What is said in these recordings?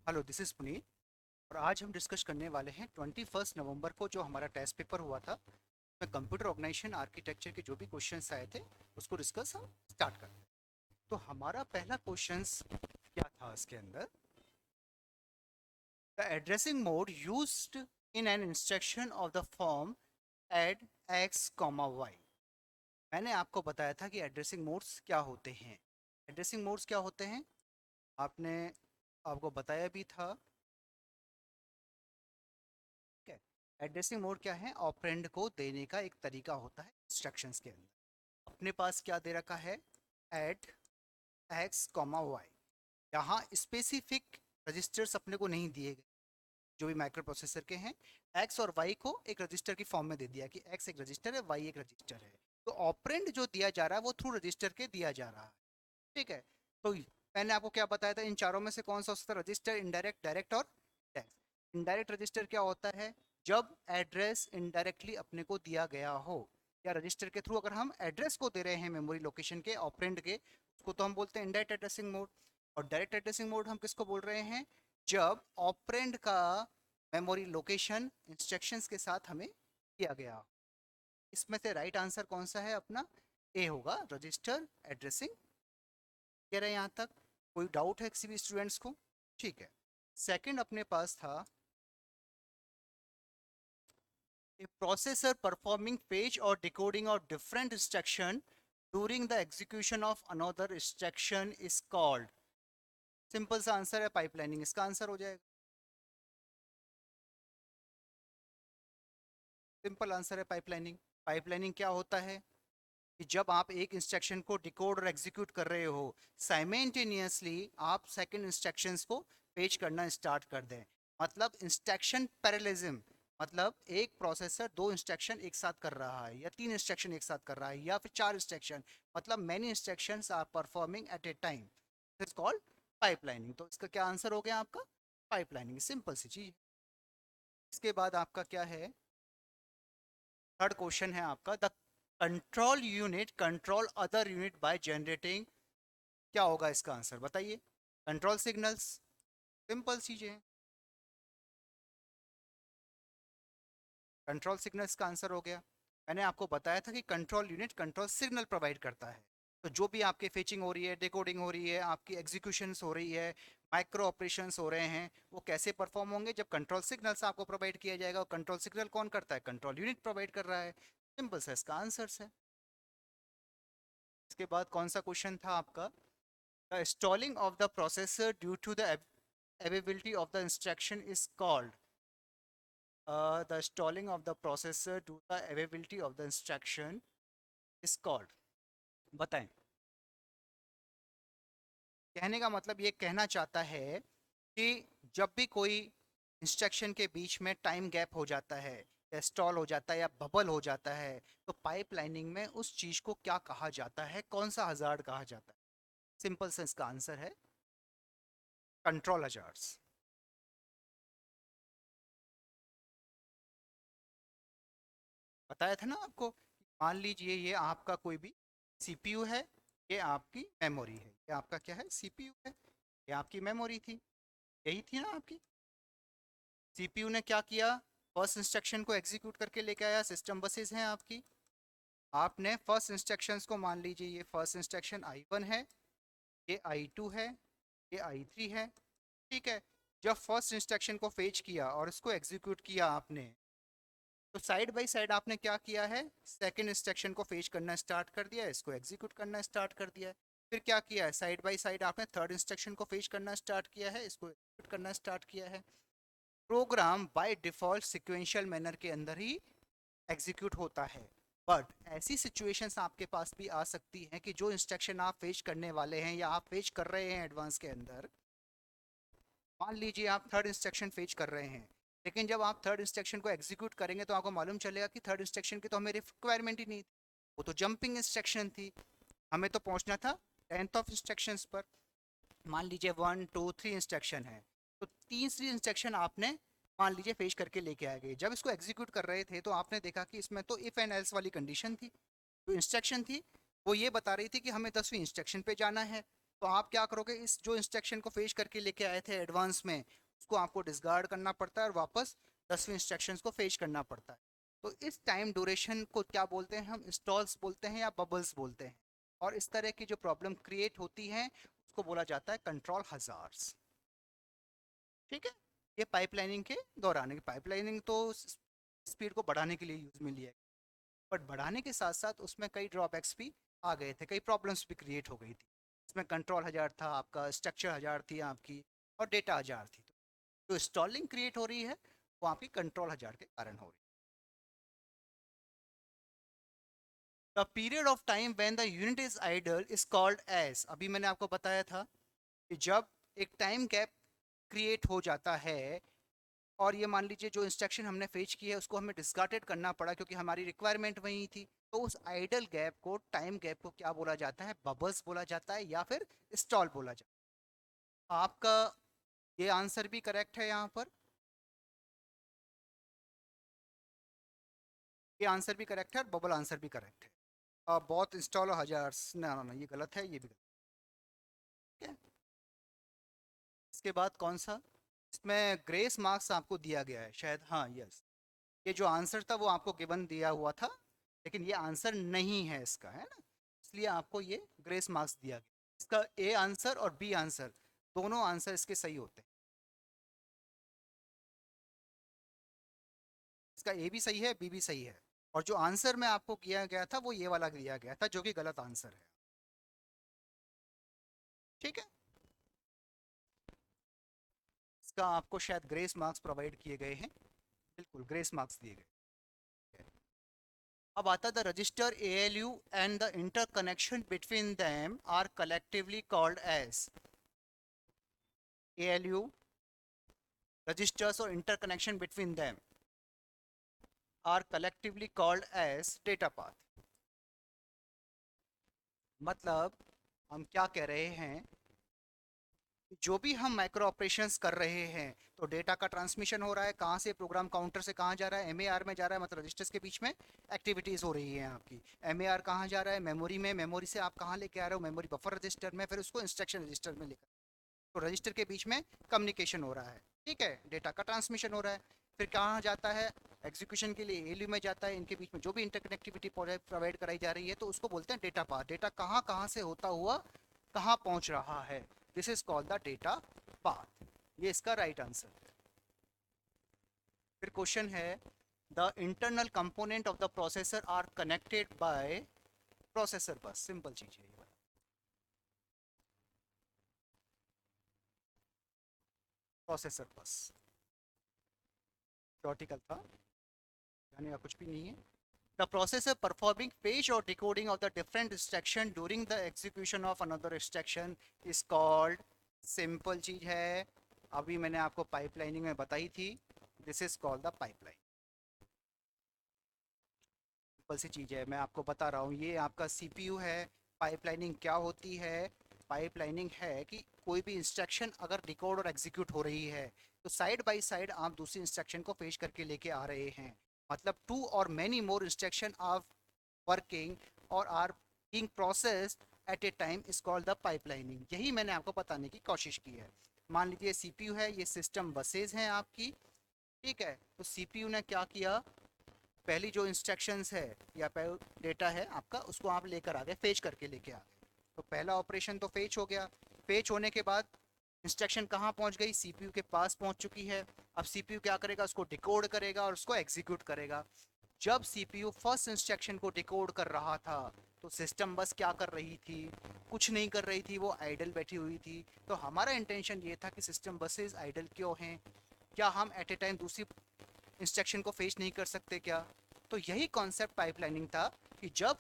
Hello, this is Puneet. और आज हम डिस्कस करने वाले हैं 21 नवंबर को जो हमारा टेस्ट पेपर हुआ था। उसमें कंप्यूटर ऑर्गेनाइजेशन आर्किटेक्चर के जो भी क्वेश्चंस आए थे उसको डिस्कस हम स्टार्ट करते हैं। तो हमारा पहला क्वेश्चंस क्या था इसके अंदर? The addressing mode used in an instruction of the form add X comma Y. मैंने आपको बताया था कि एड्रेसिंग मोड्स क्या होते हैं। एड्रेसिंग मोड्स क्या होते हैं आपने आपको बताया भी था। ठीक है, एड्रेसिंग मोड क्या है? ऑपरेंड को देने का एक तरीका होता है इंस्ट्रक्शंस के अंदर। अपने पास क्या दे रखा है? Add X comma Y. यहाँ स्पेसिफिक रजिस्टर्स अपने को नहीं दिए गए जो भी माइक्रो प्रोसेसर के हैं। एक्स और वाई को एक रजिस्टर की फॉर्म में दे दिया कि एक्स एक रजिस्टर है, वाई एक रजिस्टर है। तो ऑपरेंड जो दिया जा रहा है वो थ्रू रजिस्टर के दिया जा रहा है। ठीक है, तो मैंने आपको क्या बताया था, इन चारों में से कौन सा हो सकता है? रजिस्टर, इनडायरेक्ट, डायरेक्ट और टैक्स। इनडायरेक्ट रजिस्टर क्या होता है? जब एड्रेस इनडायरेक्टली अपने को दिया गया हो या रजिस्टर के थ्रू अगर हम एड्रेस को दे रहे हैं मेमोरी लोकेशन के ऑपरेंड के, उसको तो हम बोलते हैं इनडायरेक्ट एड्रेसिंग मोड। और डायरेक्ट एड्रेसिंग मोड हम किसको बोल रहे हैं? जब ऑपरेंड का मेमोरी लोकेशन इंस्ट्रक्शंस के साथ हमें दिया गया। इसमें से राइट आंसर कौन सा है अपना? ए होगा, रजिस्टर एड्रेसिंग। कह रहे हैं यहाँ तक? कोई डाउट है किसी भी स्टूडेंट्स को? ठीक है। सेकंड अपने पास था a processor performing fetch or decoding of different instruction during the execution of another instruction is called। Simple सा आंसर है पाइपलाइनिंग, इसका आंसर हो जाएगा। सिंपल आंसर है पाइपलाइनिंग। पाइपलाइनिंग क्या होता है कि जब आप एक इंस्ट्रक्शन को डिकोड और एग्जीक्यूट कर रहे हो, साइमेंटेनियसली आप सेकंड इंस्ट्रक्शंस को पेश करना स्टार्ट कर दें। मतलब इंस्ट्रक्शन पैरेललिज्म। मतलब एक प्रोसेसर दो इंस्ट्रक्शन एक साथ कर रहा है या तीन इंस्ट्रक्शन एक साथ कर रहा है या फिर चार इंस्ट्रक्शन, मतलब many instructions are performing at a time, it's called pipelining. तो इसका क्या आंसर हो गया आपका? पाइपलाइनिंग। सिंपल सी चीज। इसके बाद आपका क्या है? थर्ड क्वेश्चन है आपका, the control unit control other unit by generating. क्या होगा इसका आंसर बताइए? Control signals. सिंपल चीजें हैं। कंट्रोल सिग्नल्स का आंसर हो गया। मैंने आपको बताया था कि control unit control signal provide करता है। तो जो भी आपके फेचिंग हो रही है, डिकोडिंग हो रही है, आपकी एग्जीक्यूशंस हो रही है, माइक्रो ऑपरेशंस हो रहे हैं, वो कैसे परफॉर्म होंगे? जब कंट्रोल सिग्नल्स आपको प्रोवाइड किया जाएगा। और कंट्रोल सिग्नल कौन करता है? कंट्रोल यूनिट प्रोवाइड कर रहा है। सिंपल सा इसका आंसर है। इसके बाद कौन सा क्वेश्चन था आपका? The stalling of the processor due to the availability of the instruction is called। The stalling of the processor due to the availability of the instruction is called। बताएं। कहने का मतलब ये कहना चाहता है कि जब भी कोई इंस्ट्रक्शन के बीच में टाइम गैप हो जाता है या स्टॉल हो जाता है या बबल हो जाता है, तो पाइपलाइनिंग में उस चीज को क्या कहा जाता है? कौन सा हजार्ड कहा जाता है? सिंपल सा इसका आंसर है कंट्रोल हजार्ड्स। बताया था ना आपको। मान लीजिए ये आपका कोई भी सीपीयू है, ये आपकी मेमोरी है, ये आपका क्या है? सीपीयू है। ये आपकी मेमोरी थी, यही थी ना आपकी। सीपीयू ने क्या किया? फर्स्ट इंस्ट्रक्शन को एग्जीक्यूट करके लेके आया। सिस्टम बसेस हैं आपकी। आपने फर्स्ट इंस्ट्रक्शंस को, मान लीजिए ये फर्स्ट इंस्ट्रक्शन I1 है, ये I2 है, ये I3 है। ठीक है। जब फर्स्ट इंस्ट्रक्शन को फेच किया और इसको एग्जीक्यूट किया आपने, तो साइड बाय साइड आपने क्या किया है? सेकंड इंस्ट्रक्शन को फेच करना स्टार्ट कर दिया है, इसको एग्जीक्यूट करना स्टार्ट कर दिया है। फिर क्या किया है? साइड बाय साइड आपने थर्ड इंस्ट्रक्शन को फेच करना स्टार्ट किया है, इसको एग्जीक्यूट करना स्टार्ट किया है। Program by default sequential manner के अंदर ही एग्जीक्यूट होता है। बट ऐसी सिचुएशंस आपके पास भी आ सकती हैं कि जो इंस्ट्रक्शन आप फेच करने वाले हैं या आप फेच कर रहे हैं एडवांस के अंदर, मान लीजिए आप थर्ड इंस्ट्रक्शन फेच कर रहे हैं, लेकिन जब आप थर्ड इंस्ट्रक्शन को एग्जीक्यूट करेंगे तो आपको मालूम चलेगा कि थर्ड इंस्ट्रक्शन की तो हमें रिक्वायरमेंट ही नहीं थी, वो तो जंपिंग इंस्ट्रक्शन थी। हमें तो पहुंचना था टेंथ ऑफ इंस्ट्रक्शंस पर। मान लीजिए 1 2 3 इंस्ट्रक्शन है, तो तीसरी इंस्ट्रक्शन आपने मान लीजिए फेच करके लेके आ गए। जब इसको एग्जीक्यूट कर रहे थे तो आपने देखा कि इसमें तो इफ एंड एल्स वाली कंडीशन थी। जो इंस्ट्रक्शन थी वो ये बता रही थी कि हमें 10वीं इंस्ट्रक्शन पे जाना है। तो आप क्या करोगे, इस जो इंस्ट्रक्शन को फेच करके लेके आए थे एडवांस में, उसको आपको डिसगार्ड करना पड़ता है और वापस 10वें इंस्ट्रक्शन को फेच करना पड़ता है। तो इस टाइम ड्यूरेशन को क्या बोलते हैं हम, स्टॉल्स बोलते हैं या बबल्स बोलते हैं। और इस तरह की जो प्रॉब्लम क्रिएट होती है उसको बोला जाता है कंट्रोल हजार्ड्स। ठीक है, ये पाइपलाइनिंग के दौरान है। पाइपलाइनिंग तो स्पीड को बढ़ाने के लिए यूज में लिया, बट बढ़ाने के साथ साथ उसमें कई ड्रॉबैक्स भी आ गए थे, कई प्रॉब्लम्स भी क्रिएट हो गई थी। इसमें कंट्रोल हजार था आपका, स्ट्रक्चर हजार थी आपकी, और डेटा हजार थी। तो जो स्टॉलिंग क्रिएट हो रही है वो आपकी कंट्रोल हजार के कारण हो रही है। The period of time when the unit is idle is called as, अभी मैंने आपको बताया था कि जब एक टाइम गैप क्रिएट हो जाता है, और ये मान लीजिए जो इंस्ट्रक्शन हमने फेच की है उसको हमें डिस्कार्डेड करना पड़ा क्योंकि हमारी रिक्वायरमेंट वही थी, तो उस आइडल गैप को, टाइम गैप को क्या बोला जाता है, बबल्स बोला जाता है या फिर स्टॉल बोला जाता है। आपका ये आंसर भी करेक्ट है यहाँ पर, ये आंसर भी करेक्ट है और बबल आंसर भी करेक्ट है। बहुत इंस्टॉल हजार, ना ना ना, ये गलत है, ये भी गलत है। इसके बाद कौन सा, इसमें ग्रेस मार्क्स आपको दिया गया है शायद, हाँ यस, ये जो आंसर था वो आपको गिवन दिया हुआ था, लेकिन ये आंसर नहीं है इसका, है ना, इसलिए आपको ये ग्रेस मार्क्स दिया गया। इसका ए आंसर और बी आंसर, दोनों आंसर इसके सही होते हैं। इसका ए भी सही है, बी भी सही है, और जो आंसर में आपको किया गया था वो ये वाला दिया गया था जो कि गलत आंसर है। ठीक है, इसका आपको शायद ग्रेस मार्क्स प्रोवाइड किए गए हैं, बिल्कुल ग्रेस मार्क्स दिए गए हैं। अब आता the register ALU and the interconnection between them are collectively called as. ALU, registers or interconnection between them are collectively called as data path। मतलब हम क्या कह रहे हैं, जो भी हम माइक्रो ऑपरेशंस कर रहे हैं, तो डेटा का ट्रांसमिशन हो रहा है, कहाँ से, प्रोग्राम काउंटर से कहाँ जा रहा है, MAR में जा रहा है, मतलब रजिस्टर्स के बीच में एक्टिविटीज़ हो रही है आपकी। MAR कहाँ जा रहा है, मेमोरी में, मेमोरी से आप कहाँ लेके आ रहे हो, मेमोरी बफर रजिस्टर में, फिर उसको इंस्ट्रक्शन रजिस्टर में लेकर, तो रजिस्टर के बीच में कम्युनिकेशन हो रहा है। ठीक है, डेटा का ट्रांसमिशन हो रहा है, फिर कहाँ जाता है, एग्जीक्यूशन के लिए ALU में जाता है। इनके बीच में जो भी इंटरकनेक्टिविटी प्रोवाइड कराई जा रही है तो उसको बोलते हैं डेटा पाथ। डेटा कहाँ कहाँ से होता हुआ कहाँ पहुँच रहा है, this is called the data path. ये इसका राइट आंसर है। फिर क्वेश्चन है, the internal component of the processor are connected by processor bus. Simple चीज है ये, प्रोसेसर बस, थियोरेटिकल था, यानी कुछ भी नहीं है। The processor performing fetch or decoding of the different instruction during the execution of another instruction is called, simple चीज है, अभी मैंने आपको पाइपलाइनिंग में बताई थी, this is called the pipeline. Simple सी चीज है, मैं आपको बता रहा हूँ, ये आपका CPU है। पाइपलाइनिंग क्या होती है, पाइपलाइनिंग है कि कोई भी इंस्ट्रक्शन अगर डिकोड और एग्जीक्यूट हो रही है तो साइड बाय साइड आप दूसरी इंस्ट्रक्शन को पेश करके लेके आ रहे हैं, मतलब टू और many more instruction are working और are being processed at a time is called the pipelining. यही मैंने आपको बताने की कोशिश की है। मान लीजिए CPU है, ये सिस्टम बसेज हैं आपकी। ठीक है, तो CPU ने क्या किया, पहली जो इंस्ट्रक्शंस है या डेटा है आपका, उसको आप लेकर आ गए, फेच करके लेके आ गए। तो पहला ऑपरेशन तो फेच हो गया, फेच होने के बाद इंस्ट्रक्शन कहाँ पहुँच गई, CPU के पास पहुँच चुकी है। अब CPU क्या करेगा, उसको डिकोड करेगा और उसको एग्जीक्यूट करेगा। जब CPU फर्स्ट इंस्ट्रक्शन को डिकोड कर रहा था तो सिस्टम बस क्या कर रही थी, कुछ नहीं कर रही थी, वो आइडल बैठी हुई थी। तो हमारा इंटेंशन ये था कि सिस्टम बसेस आइडल क्यों हैं, क्या हम एट ए टाइम दूसरी इंस्ट्रक्शन को फेच नहीं कर सकते क्या। तो यही कॉन्सेप्ट पाइपलाइनिंग था कि जब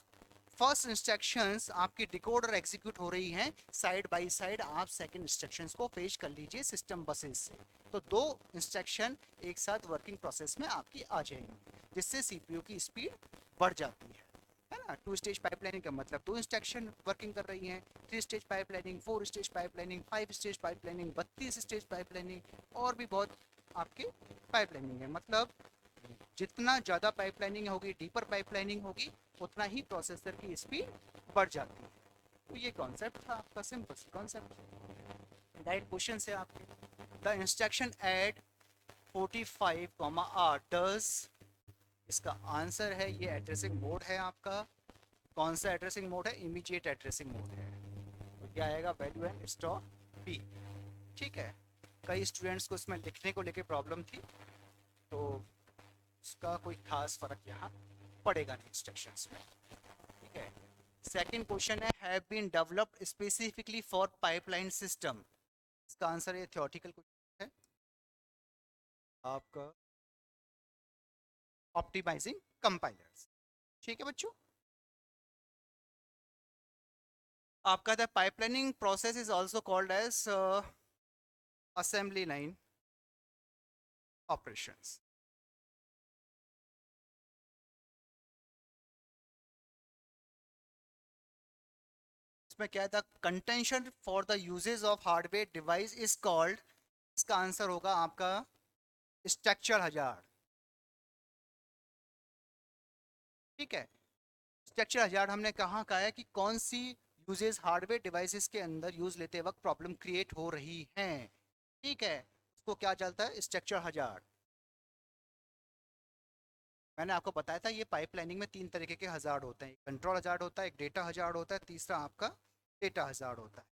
फर्स्ट इंस्ट्रक्शंस आपकी डिकोड और एग्जीक्यूट हो रही हैं, साइड बाय साइड आप सेकंड इंस्ट्रक्शंस को फेच कर लीजिए सिस्टम बसेस से, तो दो इंस्ट्रक्शन एक साथ वर्किंग प्रोसेस में आपकी आ जाएंगी, जिससे CPU की स्पीड बढ़ जाती है ना। टू स्टेज पाइपलाइनिंग का मतलब दो इंस्ट्रक्शन वर्किंग कर रही हैं, 3 stage pipelining, 4 stage pipelining, 5 stage pipelining, 32 stage pipelining, और भी बहुत आपके पाइपलाइनिंग है। मतलब जितना ज़्यादा पाइपलाइनिंग होगी, डीपर पाइपलाइनिंग होगी, उतना ही प्रोसेसर की स्पीड बढ़ जाती है। तो ये कॉन्सेप्ट था आपका, सिंपल सी कॉन्सेप्ट। डायरेक्ट क्वेश्चन से आपके, the instruction at 45 r does, इसका आंसर है ये एड्रेसिंग मोड है आपका। कौन सा एड्रेसिंग मोड है? इमीडिएट एड्रेसिंग मोड है। तो क्या आएगा? Value and stop B. ठीक है, कई स्टूडेंट्स को इसमें लिखने को लेके प्रॉब्लम थी, तो उसका कोई खास फर्क यहाँ पड़ेगा नहीं इंस्ट्रक्शंस में। ठीक है, सेकंड क्वेश्चन है have been developed specifically for pipeline system. इसका आंसर ये थ्योरेटिकल क्वेश्चन है आपका, ऑप्टिमाइजिंग कंपाइलर्स। ठीक है बच्चों, आपका the pipelining process is also called as assembly line operations. इसमें क्या था? Contention for the uses of hardware device is called, इसका आंसर होगा आपका स्ट्रक्चर हजार। ठीक है, स्ट्रक्चर हजार हमने कहाँ कहा है कि कौन सी यूजेस हार्डवेयर डिवाइसेस के अंदर यूज लेते वक्त प्रॉब्लम क्रिएट हो रही हैं। ठीक है, उसको क्या चलता है? स्ट्रक्चर हजार। मैंने आपको बताया था ये पाइपलाइनिंग में तीन तरीके के हजार्ड होते हैं, कंट्रोल हजार्ड होता है, एक डेटा हजार्ड होता है, तीसरा आपका डेटा हजार्ड होता है।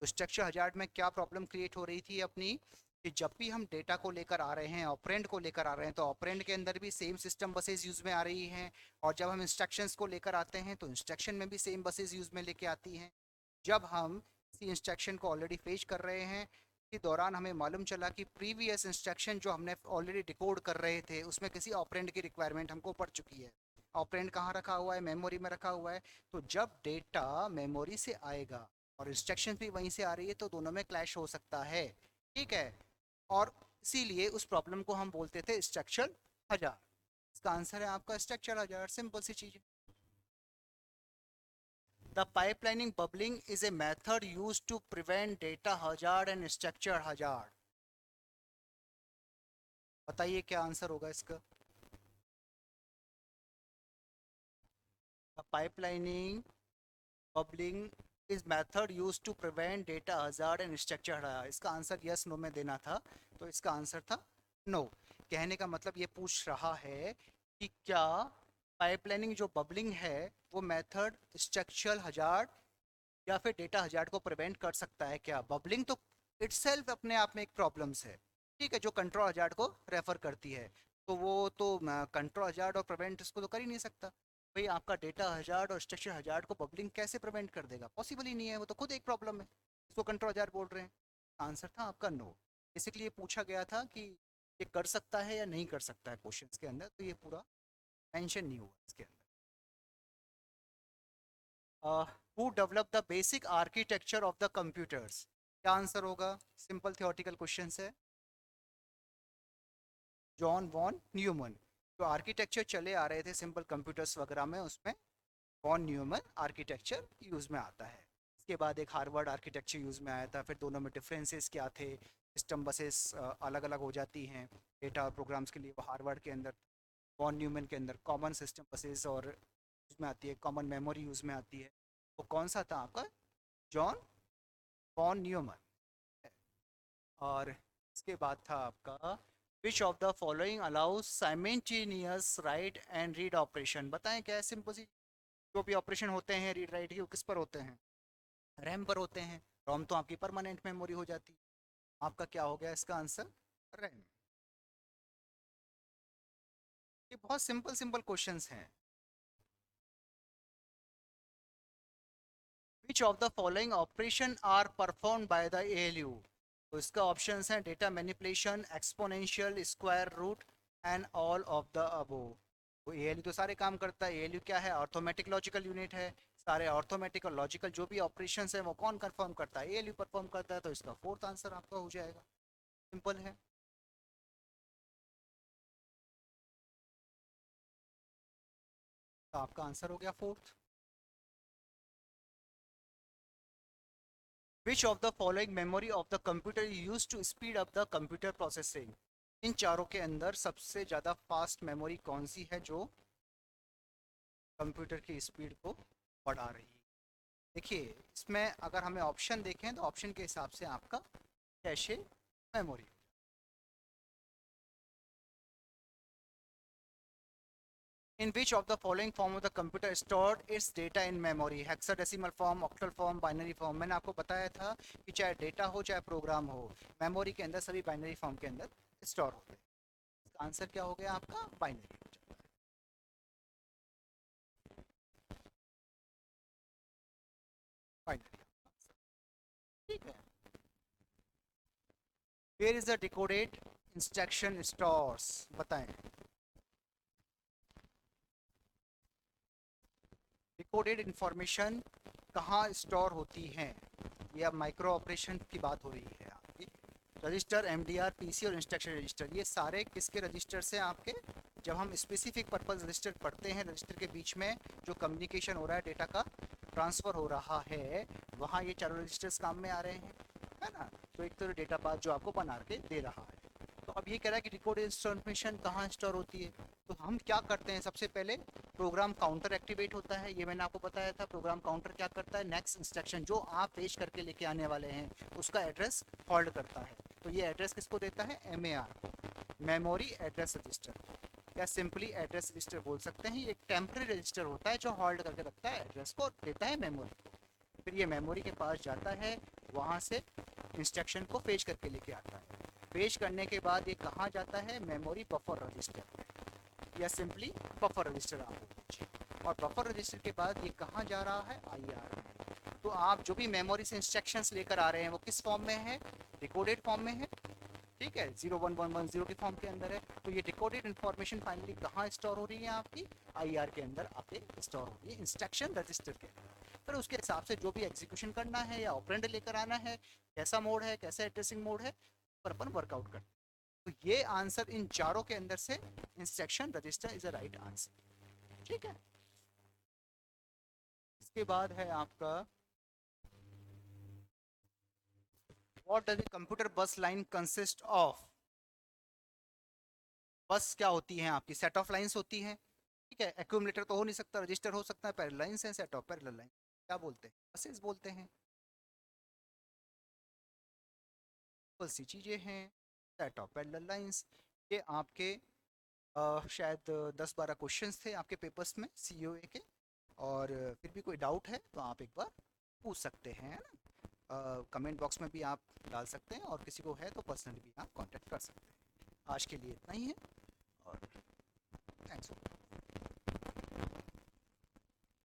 तो स्ट्रक्चर हजार्ड में क्या प्रॉब्लम क्रिएट हो रही थी अपनी, कि जब भी हम डेटा को लेकर आ रहे हैं, ऑपरेंड को लेकर आ रहे हैं, तो ऑपरेंड के अंदर भी सेम सिस्टम बसेस यूज में आ रही हैं, और जब हम इंस्ट्रक्शंस को लेकर आते हैं तो इंस्ट्रक्शन में भी सेम बसेस यूज में लेके आती हैं। जब हम किसी इंस्ट्रक्शन को ऑलरेडी फेच कर रहे हैं के दौरान हमें मालूम चला कि प्रीवियस इंस्ट्रक्शन जो हमने ऑलरेडी डिकोड कर रहे थे उसमें किसी ऑपरेंड की रिक्वायरमेंट हमको पड़ चुकी है। ऑपरेंड कहाँ रखा हुआ है? मेमोरी में रखा हुआ है। तो जब डेटा मेमोरी से आएगा और इंस्ट्रक्शन भी वहीं से आ रही है तो दोनों में क्लैश हो सकता है। ठीक है, और इसीलिए उस प्रॉब्लम को हम बोलते थे स्ट्रक्चर हजार। इसका आंसर है आपका स्ट्रक्चर हजार, सिंपल सी चीज है। The pipelining bubbling is a method used to prevent data hazard and structure hazard. बताइए क्या आंसर होगा इसका? The pipelining bubbling is method used to prevent data hazard and structure hazard. इसका आंसर यस नो में देना था, तो इसका आंसर था नो। कहने का मतलब ये पूछ रहा है कि क्या पाइपलाइनिंग जो बबलिंग है वो मेथड स्ट्रक्चरल हजार्ड या फिर डेटा हजार्ड को प्रिवेंट कर सकता है क्या? बबलिंग तो इटसेल्फ अपने आप में एक प्रॉब्लम्स है, ठीक है, जो कंट्रोल हजार्ड को रेफर करती है। तो वो तो कंट्रोल हजार्ड और प्रिवेंट इसको तो कर ही नहीं सकता। भाई आपका डेटा हजार्ड और स्ट्रक्चर हजार्ड को बबलिंग कैसे प्रिवेंट कर देगा? पॉसिबल ही नहीं है, वो तो खुद एक प्रॉब्लम है, इसको कंट्रोल हजार्ड बोल रहे हैं। आंसर था आपका नो। बेसिकली ये पूछा गया था कि ये कर सकता है या नहीं कर सकता है क्वेश्चंस के अंदर, तो ये पूरा मेंशन नहीं हुआ इसके अंदर। Who develop the basic architecture of the computers? क्या आंसर होगा? सिंपल थियोरेटिकल क्वेश्चन है। John von Neumann. जो आर्किटेक्चर चले आ रहे थे सिंपल कंप्यूटर्स वगैरह में, उसमें वॉन न्यूमन आर्किटेक्चर यूज में आता है। इसके बाद एक हार्वर्ड आर्किटेक्चर यूज में आया था। फिर दोनों में डिफरेंसेस क्या थे? सिस्टम बसेस अलग अलग हो जाती हैं डेटा और प्रोग्राम्स के लिए, वो हार्वर्ड के अंदर। वॉन न्यूमन के अंदर कॉमन सिस्टम बसेस और यूज में आती है, कॉमन मेमोरी यूज में आती है। वो कौन सा था आपका? John von Neumann. और इसके बाद था आपका which of the following allows simultaneous write and read operation? बताएं क्या है? सिंपल सी, जो भी ऑपरेशन होते हैं रीड राइट के, वो किस पर होते हैं? रैम पर होते हैं। रोम तो आपकी परमानेंट मेमोरी हो जाती है। आपका क्या हो गया इसका आंसर? रैम। ये बहुत सिंपल सिंपल क्वेश्चंस हैं। Which of the following operation are perform by the ALU? तो इसका ऑप्शंस हैं data manipulation, exponential, square root and all of the above. तो एएलयू तो सारे काम करता है। एएलयू क्या है? ऑर्थोमेटिक लॉजिकल यूनिट है। सारे ऑर्थोमेटिक और लॉजिकल जो भी ऑपरेशंस हैं वो कौन परफॉर्म करता है? एएलयू परफॉर्म करता है। तो इसका फोर्थ आंसर आपका हो जाएगा, सिंपल है। तो आपका आंसर हो गया fourth. Which of the following memory of the computer use to speed up the computer processing? इन चारों के अंदर सबसे ज़्यादा फास्ट मेमोरी कौन सी है जो कंप्यूटर की स्पीड को बढ़ा रही है? देखिए इसमें अगर हमें ऑप्शन देखें तो ऑप्शन के हिसाब से आपका cache memory. In which of the following form of the computer stored its data in memory? Hexadecimal form, octal form, binary form. मैंने आपको बताया था कि चाहे डेटा हो चाहे प्रोग्राम हो, मेमोरी के अंदर सभी बाइनरी फॉर्म के अंदर स्टोर होते हैं। इसका आंसर क्या हो गया आपका? बाइनरी। बाइनरी, ठीक है। Where is the decoded instruction stores? बताएं। डिकोडेड इंफॉर्मेशन कहाँ स्टोर होती हैं? ये अब माइक्रो ऑपरेशन की बात हो रही है आपकी। रजिस्टर, एमडीआर, पीसी और इंस्ट्रक्शन रजिस्टर, ये सारे किसके रजिस्टर से आपके? जब हम स्पेसिफिक पर्पस रजिस्टर पढ़ते हैं, रजिस्टर के बीच में जो कम्युनिकेशन हो रहा है, डेटा का ट्रांसफ़र हो रहा है, वहाँ ये चारों रजिस्टर्स काम में आ रहे हैं, है ना। तो एक तो डेटा पाथ जो आपको बना के दे रहा है। तो अब ये कह रहा है कि रिकॉर्ड इंफॉर्मेशन कहाँ स्टोर होती है। तो हम क्या करते हैं, सबसे पहले प्रोग्राम काउंटर एक्टिवेट होता है। ये मैंने आपको बताया था। प्रोग्राम काउंटर क्या करता है? नेक्स्ट इंस्ट्रक्शन जो आप पेश करके लेके आने वाले हैं उसका एड्रेस होल्ड करता है। तो ये एड्रेस किसको देता है? एमएआर को, मेमोरी एड्रेस रजिस्टर, या सिंपली एड्रेस रजिस्टर बोल सकते हैं। ये एक टेम्पररी रजिस्टर होता है जो होल्ड करके रखता है एड्रेस को, देता है मेमोरी को। फिर ये मेमोरी के पास जाता है, वहाँ से इंस्ट्रक्शन को पेश करके लेके आता है। पेश करने के बाद ये कहाँ जाता है? मेमोरी बफर रजिस्टर, या सिंपली बफर रजिस्टर आप बोल दीजिए। और बफर रजिस्टर के बाद ये कहाँ जा रहा है? आईआर। तो आप जो भी मेमोरी से इंस्ट्रक्शंस लेकर आ रहे हैं वो किस फॉर्म में है? डिकोडेड फॉर्म में है, ठीक है। 01110 के फॉर्म के अंदर है। तो ये डिकोडेड इन्फॉर्मेशन फाइनली कहाँ स्टोर हो रही है? आपकी आईआर के अंदर आपके स्टोर हो रही है, इंस्ट्रक्शन रजिस्टर के अंदर। फिर उसके हिसाब से जो भी एग्जीक्यूशन करना है या ऑपरेंड लेकर आना है, कैसा मोड है, कैसा एड्रेसिंग मोड है, पर अपन वर्कआउट करते हैं। तो ये आंसर इन चारों के अंदर से instruction register is a right answer, ठीक है। इसके बाद है आपका व्हाट डज कंप्यूटर बस लाइन कंसिस्ट ऑफ? बस क्या होती हैं आपकी? सेट ऑफ लाइंस होती हैं, ठीक है। एक्यूमुलेटर तो हो नहीं सकता, रजिस्टर हो सकता है, पैरेलल लाइंस हैं, सेट ऑफ पैरेलल लाइन क्या बोलते हैं? बसेस बोलते हैं। बस सी चीज़ें हैं, सेट ऑफ पैरेलल लाइंस। ये आपके शायद 10-12 क्वेश्चंस थे आपके पेपर्स में सीओए के। और फिर भी कोई डाउट है तो आप एक बार पूछ सकते हैं, है ना। कमेंट बॉक्स में भी आप डाल सकते हैं, और किसी को है तो पर्सनली भी आप कांटेक्ट कर सकते हैं। आज के लिए इतना ही है, और थैंक्स।